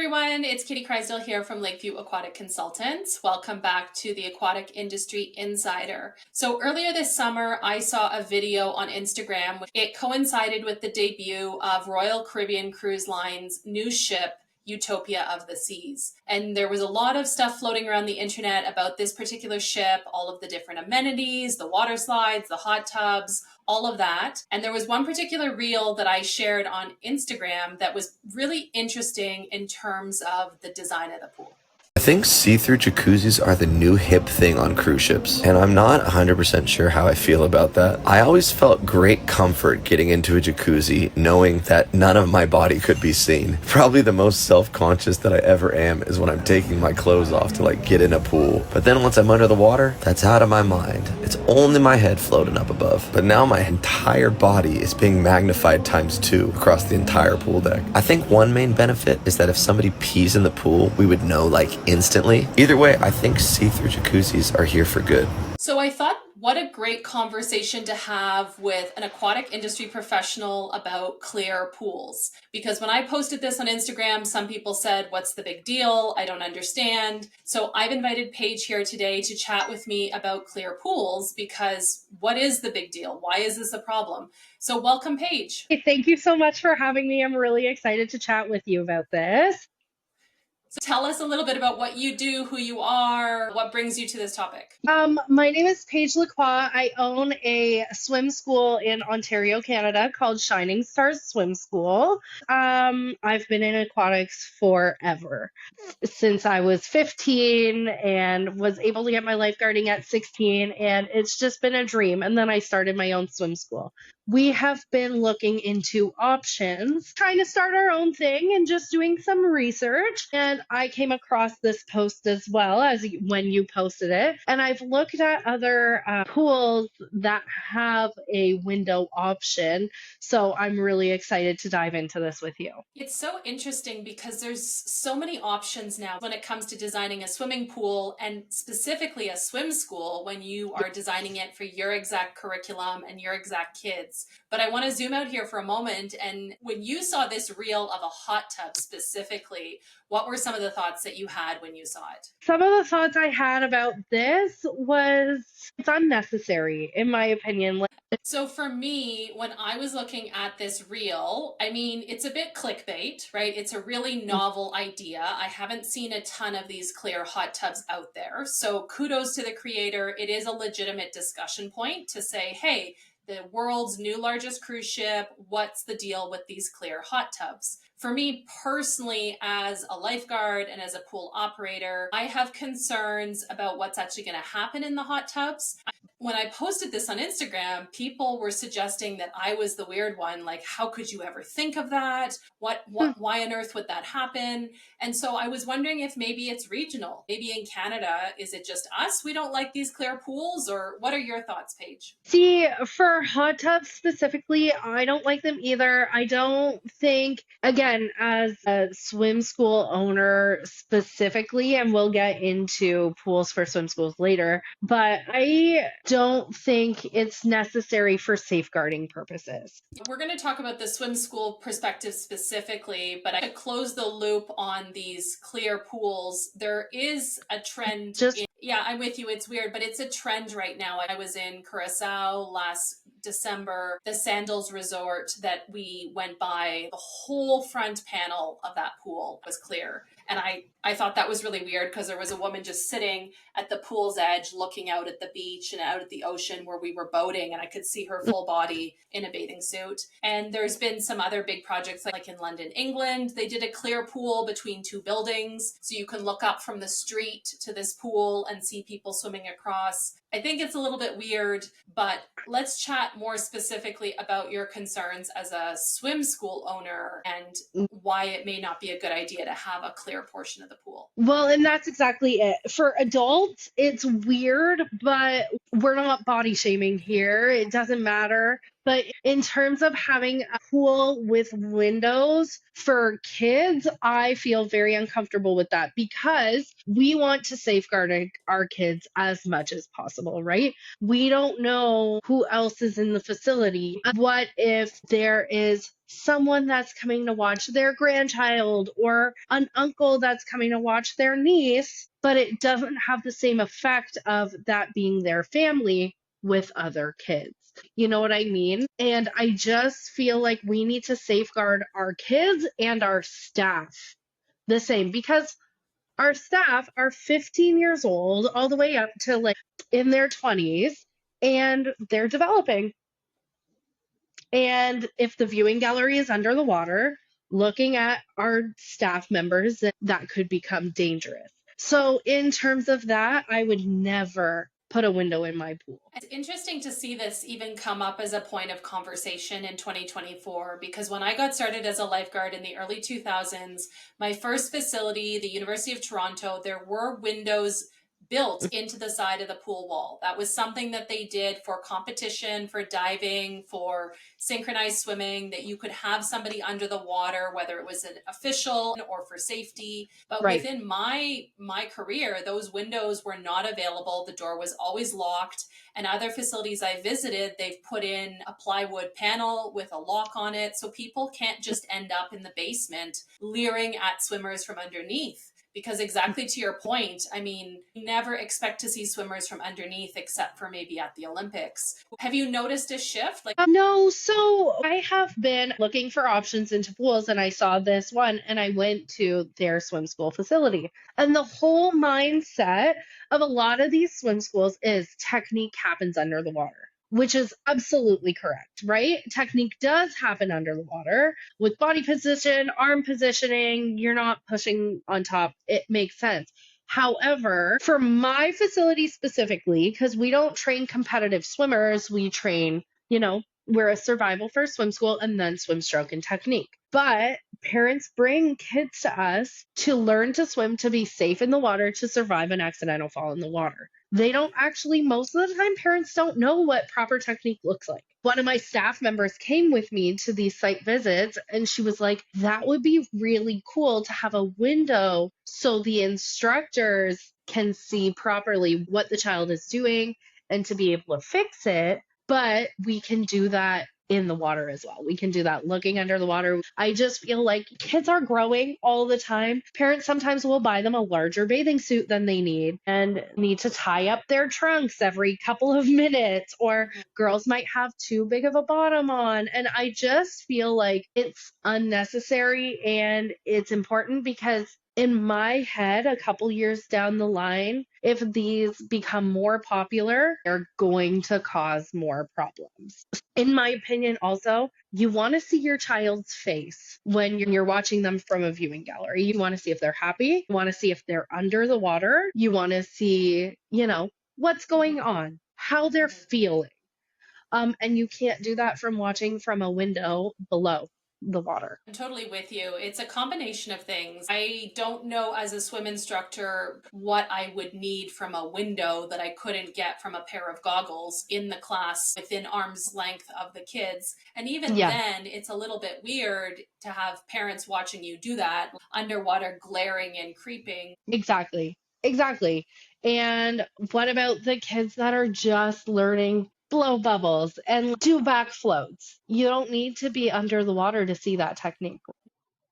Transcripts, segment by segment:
everyone, it's Kitty Crysdale here from Lakeview Aquatic Consultants. Welcome back to the Aquatic Industry Insider. So earlier this summer, I saw a video on Instagram. It coincided with the debut of Royal Caribbean Cruise Line's new ship, Utopia of the Seas. And there was a lot of stuff floating around the internet about this particular ship, all of the different amenities, the water slides, the hot tubs, all of that. And there was one particular reel that I shared on Instagram that was really interesting in terms of the design of the pool. I think see-through jacuzzis are the new hip thing on cruise ships, and I'm not 100% sure how I feel about that. I always felt great comfort getting into a jacuzzi knowing that none of my body could be seen. Probably the most self-conscious that I ever am is when I'm taking my clothes off to get in a pool. But then once I'm under the water, that's out of my mind. It's only my head floating up above. But now my entire body is being magnified ×2 across the entire pool deck. I think one main benefit is that if somebody pees in the pool, we would know instantly. Either way, I think see-through jacuzzis are here for good. So I thought, what a great conversation to have with an aquatic industry professional about clear pools. Because when I posted this on Instagram, some people said, what's the big deal? I don't understand. So I've invited Paige here today to chat with me about clear pools, because what is the big deal? Why is this a problem? So welcome, Paige. Hey, thank you so much for having me. I'm really excited to chat with you about this. So tell us a little bit about what you do, who you are, what brings you to this topic. My name is Paige Lacroix. I own a swim school in Ontario, Canada called Shining Stars Swim School. I've been in aquatics forever, since I was 15 and was able to get my lifeguarding at 16, and it's just been a dream. And then I started my own swim school. We have been looking into options, trying to start our own thing and just doing some research. And I came across this post as well as when you posted it. And I've looked at other pools that have a window option. So I'm really excited to dive into this with you. It's so interesting because there's so many options now when it comes to designing a swimming pool, and specifically a swim school when you are designing it for your exact curriculum and your exact kids. But I want to zoom out here for a moment. And when you saw this reel of a hot tub specifically, what were some of the thoughts that you had when you saw it? Some of the thoughts I had about this was it's unnecessary, in my opinion. So for me, when I was looking at this reel, I mean, it's a bit clickbait, right? It's a really novel idea. I haven't seen a ton of these clear hot tubs out there. So kudos to the creator. It is a legitimate discussion point to say, hey, the world's new largest cruise ship, what's the deal with these clear hot tubs? For me personally, as a lifeguard and as a pool operator, I have concerns about what's actually going to happen in the hot tubs. When I posted this on Instagram, people were suggesting that I was the weird one. Like, how could you ever think of that? Why on earth would that happen? And so I was wondering if maybe it's regional. Maybe in Canada, is it just us? We don't like these clear pools, or what are your thoughts, Paige? See, for hot tubs specifically, I don't like them either. I don't think, again, as a swim school owner specifically, and we'll get into pools for swim schools later, but I don't think it's necessary for safeguarding purposes. We're going to talk about the swim school perspective specifically, but to close the loop on these clear pools, there is a trend. Yeah, I'm with you. It's weird, but it's a trend right now. I was in Curacao last December, the Sandals Resort that we went by, the whole front panel of that pool was clear. And I thought that was really weird because there was a woman just sitting at the pool's edge looking out at the beach and out at the ocean where we were boating, and I could see her full body in a bathing suit. And there's been some other big projects like in London, England. They did a clear pool between two buildings, so you can look up from the street to this pool and see people swimming across. I think it's a little bit weird, but let's chat more specifically about your concerns as a swim school owner and why it may not be a good idea to have a clear portion of the pool. Well, and that's exactly it. For adults, it's weird, but we're not body shaming here. It doesn't matter. But in terms of having a pool with windows for kids, I feel very uncomfortable with that because we want to safeguard our kids as much as possible, right? We don't know who else is in the facility. What if there is someone that's coming to watch their grandchild or an uncle that's coming to watch their niece, but it doesn't have the same effect of that being their family with other kids. You know what I mean? And I just feel like we need to safeguard our kids and our staff the same because our staff are 15 years old all the way up to like in their 20s and they're developing. And if the viewing gallery is under the water, looking at our staff members, that could become dangerous. So, in terms of that, I would never put a window in my pool. It's interesting to see this even come up as a point of conversation in 2024 because when I got started as a lifeguard in the early 2000s, my first facility, the University of Toronto, there were windows built into the side of the pool wall. That was something that they did for competition, for diving, for synchronized swimming, that you could have somebody under the water, whether it was an official or for safety. But Right. within my career, those windows were not available. The door was always locked. And other facilities I visited, they've put in a plywood panel with a lock on it. So people can't just end up in the basement leering at swimmers from underneath. Because exactly to your point, I mean, you never expect to see swimmers from underneath except for maybe at the Olympics. Have you noticed a shift? No, so I have been looking for options into pools and I saw this one and I went to their swim school facility. And the whole mindset of a lot of these swim schools is technique happens under the water, which is absolutely correct, right? Technique does happen under the water with body position, arm positioning. You're not pushing on top. It makes sense. However, for my facility specifically, because we don't train competitive swimmers, we train, we're a survival first swim school and then swim stroke and technique. But parents bring kids to us to learn to swim, to be safe in the water, to survive an accidental fall in the water. They don't actually, most of the time, parents don't know what proper technique looks like. One of my staff members came with me to these site visits and she was like, that would be really cool to have a window so the instructors can see properly what the child is doing and to be able to fix it. But we can do that in the water as well. We can do that looking under the water. I just feel like kids are growing all the time. Parents sometimes will buy them a larger bathing suit than they need and need to tie up their trunks every couple of minutes, or girls might have too big of a bottom on. And I just feel like it's unnecessary and it's important because in my head, a couple years down the line, if these become more popular, they're going to cause more problems. In my opinion, also, you want to see your child's face when you're watching them from a viewing gallery. You want to see if they're happy. You want to see if they're under the water. You want to see, what's going on, how they're feeling. And you can't do that from watching from a window below the water. I'm totally with you. It's a combination of things. I don't know as a swim instructor what I would need from a window that I couldn't get from a pair of goggles in the class within arm's length of the kids. And even then, it's a little bit weird to have parents watching you do that underwater, glaring and creeping. Exactly. And what about the kids that are just learning blow bubbles and do back floats? You don't need to be under the water to see that technique.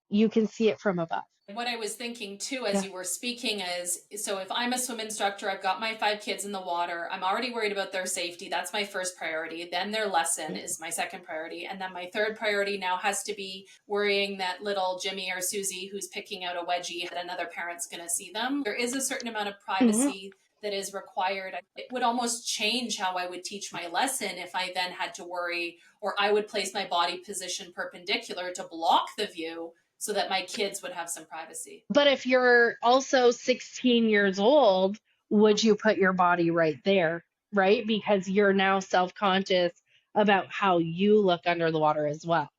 You can see it from above. What I was thinking too, as you were speaking, is so if I'm a swim instructor, I've got my 5 kids in the water, I'm already worried about their safety. That's my first priority. Then their lesson is my second priority. And then my third priority now has to be worrying that little Jimmy or Susie who's picking out a wedgie that another parent's going to see them. There is a certain amount of privacy that is required. It would almost change how I would teach my lesson if I then had to worry, or I would place my body position perpendicular to block the view so that my kids would have some privacy. But if you're also 16 years old, would you put your body right there, right? Because you're now self-conscious about how you look under the water as well.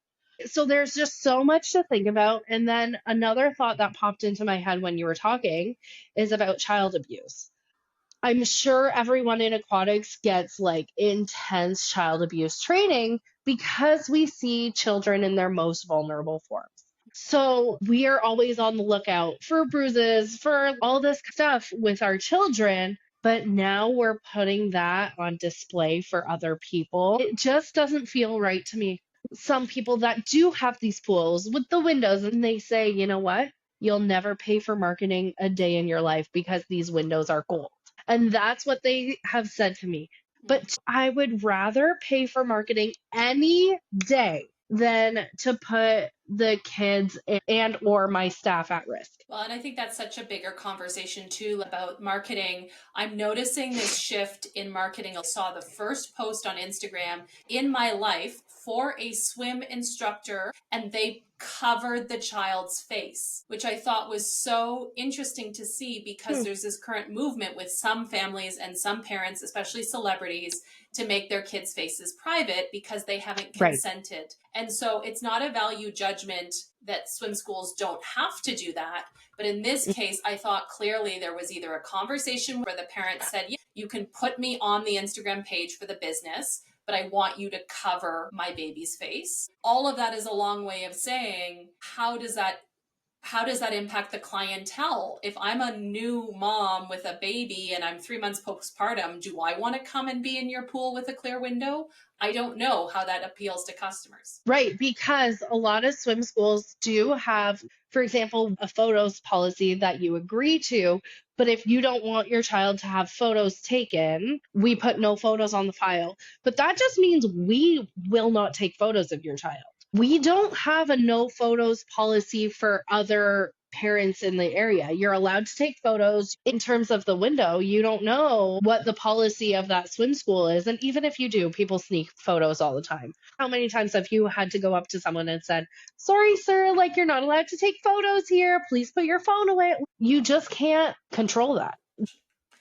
So there's just so much to think about. And then another thought that popped into my head when you were talking is about child abuse. I'm sure everyone in aquatics gets like intense child abuse training because we see children in their most vulnerable forms. So we are always on the lookout for bruises, for all this stuff with our children. But now we're putting that on display for other people. It just doesn't feel right to me. Some people that do have these pools with the windows and they say, you know what? You'll never pay for marketing a day in your life because these windows are gold. And that's what they have said to me. But I would rather pay for marketing any day than to put the kids and or my staff at risk. Well, and I think that's such a bigger conversation too about marketing. I'm noticing this shift in marketing. I saw the first post on Instagram in my life for a swim instructor, and they covered the child's face, which I thought was so interesting to see because there's this current movement with some families and some parents, especially celebrities, to make their kids' faces private because they haven't consented. Right. And so it's not a value judgment that swim schools don't have to do that. But in this case, I thought clearly there was either a conversation where the parent said, yeah, you can put me on the Instagram page for the business, but I want you to cover my baby's face. All of that is a long way of saying, how does that impact the clientele? If I'm a new mom with a baby and I'm 3 months postpartum, do I want to come and be in your pool with a clear window? I don't know how that appeals to customers. Right, because a lot of swim schools do have, for example, a photos policy that you agree to, but if you don't want your child to have photos taken, we put no photos on the file. But that just means we will not take photos of your child. We don't have a no photos policy for other parents in the area. You're allowed to take photos. In terms of the window, you don't know what the policy of that swim school is. And even if you do, people sneak photos all the time. How many times have you had to go up to someone and said, sorry, sir, like you're not allowed to take photos here. Please put your phone away. You just can't control that.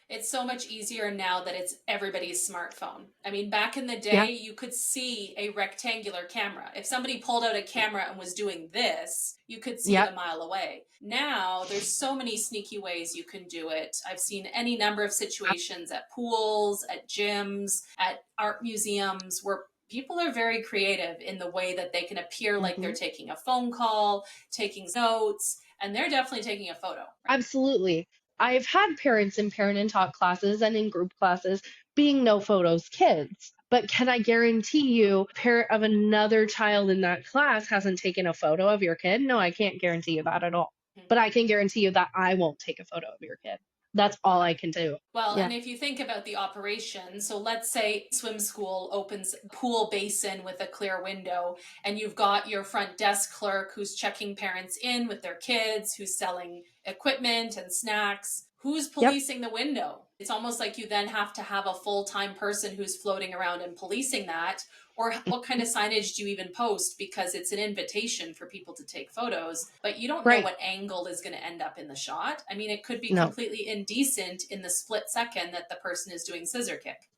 It's so much easier now that it's everybody's smartphone. I mean, back in the day, you could see a rectangular camera. If somebody pulled out a camera and was doing this, you could see it a mile away. Now, there's so many sneaky ways you can do it. I've seen any number of situations at pools, at gyms, at art museums where people are very creative in the way that they can appear like they're taking a phone call, taking notes, and they're definitely taking a photo. Absolutely. I've had parents in parent and talk classes and in group classes being no photos kids. But can I guarantee you, parent of another child in that class hasn't taken a photo of your kid? No, I can't guarantee you that at all. But I can guarantee you that I won't take a photo of your kid. That's all I can do. Well, and if you think about the operation, so let's say swim school opens pool basin with a clear window, and you've got your front desk clerk who's checking parents in with their kids, who's selling equipment and snacks. Who's policing the window? It's almost like you then have to have a full-time person who's floating around and policing that. Or what kind of signage do you even post? Because it's an invitation for people to take photos, but you don't know what angle is going to end up in the shot. I mean, it could be completely indecent in the split second that the person is doing scissor kick.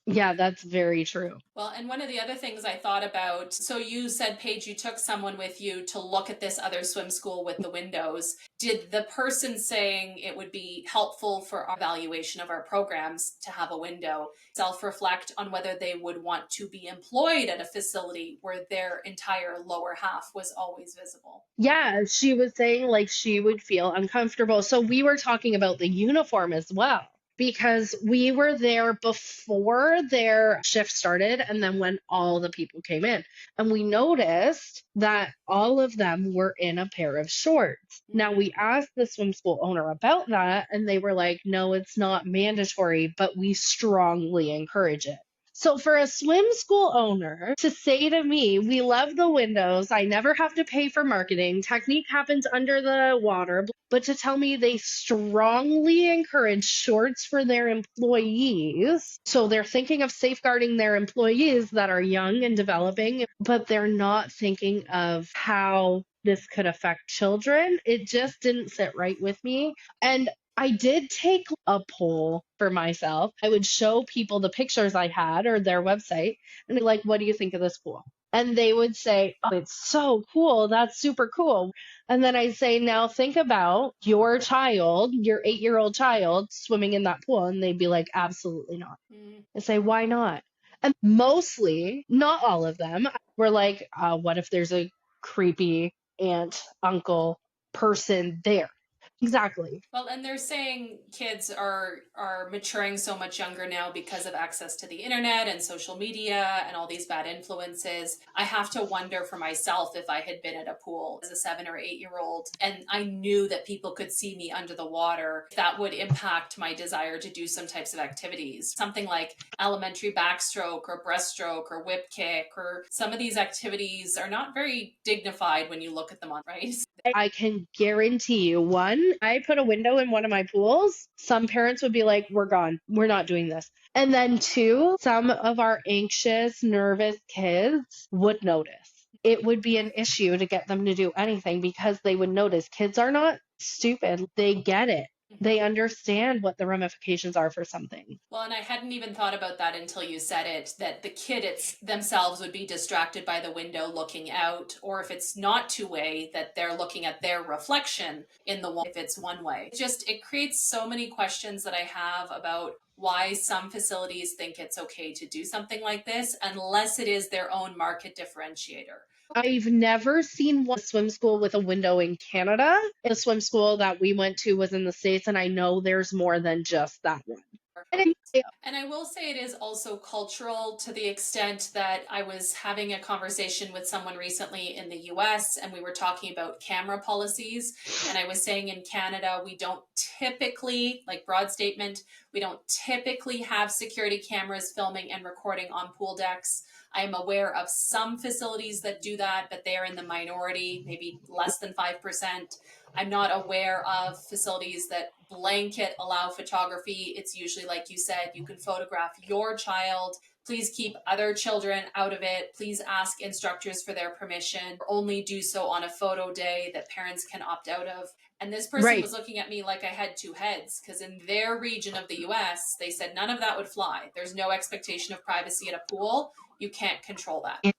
Yeah, that's very true. Well, and one of the other things I thought about, so you said, Paige, you took someone with you to look at this other swim school with the windows. Did the person saying it would be helpful for our evaluation of our programs to have a window self-reflect on whether they would want to be employed at a facility where their entire lower half was always visible? Yeah, she was saying like she would feel uncomfortable. So we were talking about the uniform as well, because we were there before their shift started and then when all the people came in. And we noticed that all of them were in a pair of shorts. Now, we asked the swim school owner about that, and they were like, no, it's not mandatory, but we strongly encourage it. So for a swim school owner to say to me, we love the windows, I never have to pay for marketing, technique happens under the water, but to tell me they strongly encourage shorts for their employees. So they're thinking of safeguarding their employees that are young and developing, but they're not thinking of how this could affect children. It just didn't sit right with me. And I did take a poll for myself. I would show people the pictures I had or their website and be like, what do you think of this pool? And they would say, oh, it's so cool. That's super cool. And then I'd say, now think about your child, your 8-year-old child swimming in that pool. And they'd be like, absolutely not. I say, why not? And mostly, not all of them, were like, what if there's a creepy aunt, uncle, person there? Exactly. Well, and they're saying kids are maturing so much younger now because of access to the internet and social media and all these bad influences. I have to wonder for myself, if I had been at a pool as a 7 or 8-year-old and I knew that people could see me under the water, that would impact my desire to do some types of activities. Something like elementary backstroke or breaststroke or whip kick, or some of these activities are not very dignified when you look at them on, right? I can guarantee you, one, I put a window in one of my pools. Some parents would be like, we're gone. We're not doing this. And then two, some of our anxious, nervous kids would notice. It would be an issue to get them to do anything because they would notice. Kids are not stupid. They get it. They understand what the ramifications are for something. Well, and I hadn't even thought about that until you said it, that the kids themselves would be distracted by the window looking out, or if it's not two-way, that they're looking at their reflection in the one if it's one way. It creates so many questions that I have about why some facilities think it's okay to do something like this, unless it is their own market differentiator. I've never seen one swim school with a window in Canada. The swim school that we went to was in the States, and I know there's more than just that one. And I will say it is also cultural, to the extent that I was having a conversation with someone recently in the US, and we were talking about camera policies. And I was saying in Canada, we don't typically, like broad statement, we don't typically have security cameras filming and recording on pool decks. I am aware of some facilities that do that, but they are in the minority, maybe less than 5%. I'm not aware of facilities that blanket allow photography. It's usually, like you said, you can photograph your child. Please keep other children out of it. Please ask instructors for their permission. Only do so on a photo day that parents can opt out of. And this person was looking at me like I had two heads, because in their region of the US, they said none of that would fly. There's no expectation of privacy at a pool. You can't control that.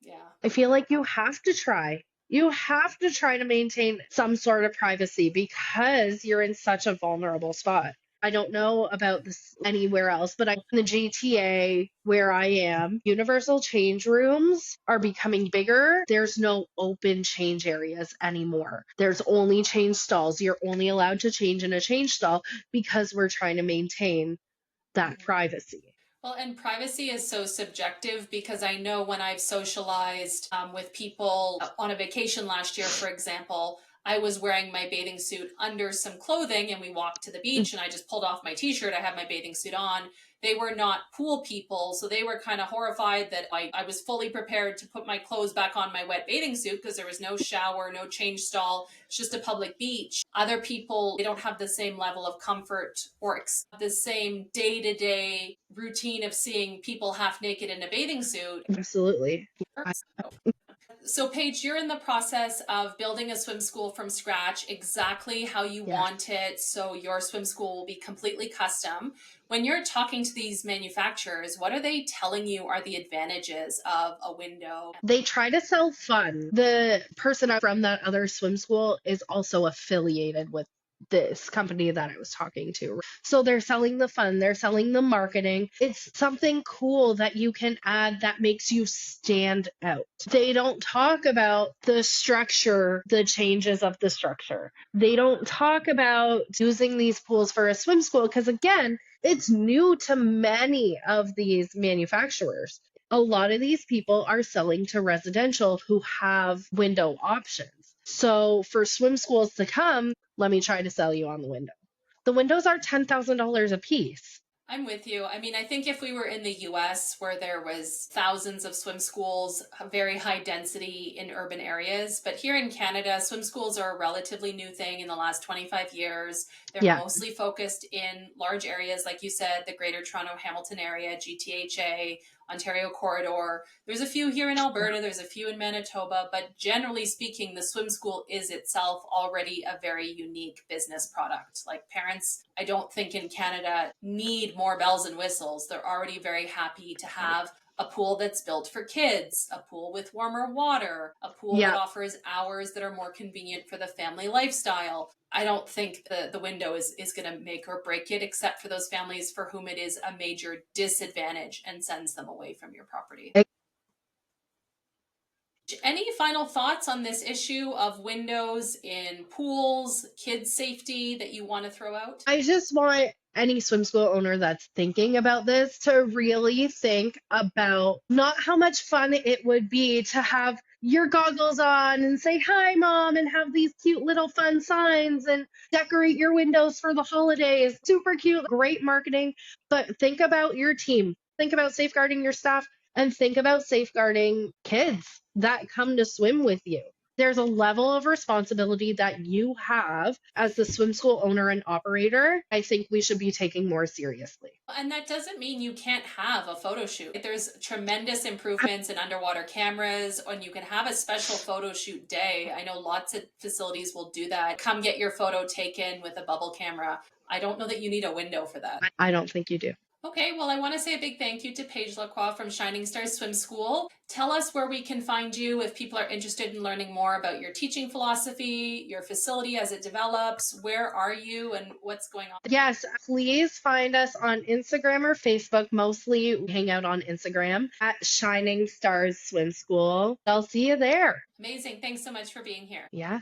Yeah. I feel like you have to try. You have to try to maintain some sort of privacy because you're in such a vulnerable spot. I don't know about this anywhere else, but in the GTA where I am, universal change rooms are becoming bigger. There's no open change areas anymore. There's only change stalls. You're only allowed to change in a change stall because we're trying to maintain that privacy. Well, and privacy is so subjective, because I know when I've socialized with people on a vacation last year, for example, I was wearing my bathing suit under some clothing and we walked to the beach and I just pulled off my t-shirt. I had my bathing suit on. They were not pool people, so they were kind of horrified that I was fully prepared to put my clothes back on my wet bathing suit because there was no shower, no change stall. It's just a public beach. Other people, they don't have the same level of comfort or the same day-to-day routine of seeing people half naked in a bathing suit. Absolutely. So Paige, you're in the process of building a swim school from scratch, exactly how you want it. So your swim school will be completely custom. When you're talking to these manufacturers, what are they telling you are the advantages of a window? They try to sell fun. The person from that other swim school is also affiliated with this company that I was talking to. So they're selling the fun, they're selling the marketing. It's something cool that you can add that makes you stand out. They don't talk about the structure, the changes of the structure. They don't talk about using these pools for a swim school because, again, it's new to many of these manufacturers. A lot of these people are selling to residential who have window options. So for swim schools to come, let me try to sell you on the window. The windows are $10,000 a piece. I'm with you. I mean, I think if we were in the US where there was thousands of swim schools, very high density in urban areas, but here in Canada, swim schools are a relatively new thing in the last 25 years. They're mostly focused in large areas, like you said, the Greater Toronto Hamilton area, GTHA, Ontario corridor. There's a few here in Alberta, there's a few in Manitoba, but generally speaking, the swim school is itself already a very unique business product. Like, parents, I don't think in Canada need more bells and whistles. They're already very happy to have a pool that's built for kids, a pool with warmer water, a pool that offers hours that are more convenient for the family lifestyle. I don't think the window is going to make or break it, except for those families for whom it is a major disadvantage and sends them away from your property. Any final thoughts on this issue of windows in pools, kids' safety that you want to throw out? I just want any swim school owner that's thinking about this to really think about not how much fun it would be to have your goggles on and say, "Hi, Mom," and have these cute little fun signs and decorate your windows for the holidays. Super cute, great marketing. But think about your team. Think about safeguarding your staff and think about safeguarding kids that come to swim with you. There's a level of responsibility that you have as the swim school owner and operator. I think we should be taking more seriously. And that doesn't mean you can't have a photo shoot. There's tremendous improvements in underwater cameras, and you can have a special photo shoot day. I know lots of facilities will do that. Come get your photo taken with a bubble camera. I don't know that you need a window for that. I don't think you do. Okay, well, I want to say a big thank you to Paige Lacroix from Shining Stars Swim School. Tell us where we can find you if people are interested in learning more about your teaching philosophy, your facility as it develops. Where are you and what's going on? Yes, please find us on Instagram or Facebook. Mostly we hang out on Instagram at Shining Stars Swim School. I'll see you there. Amazing. Thanks so much for being here. Yeah.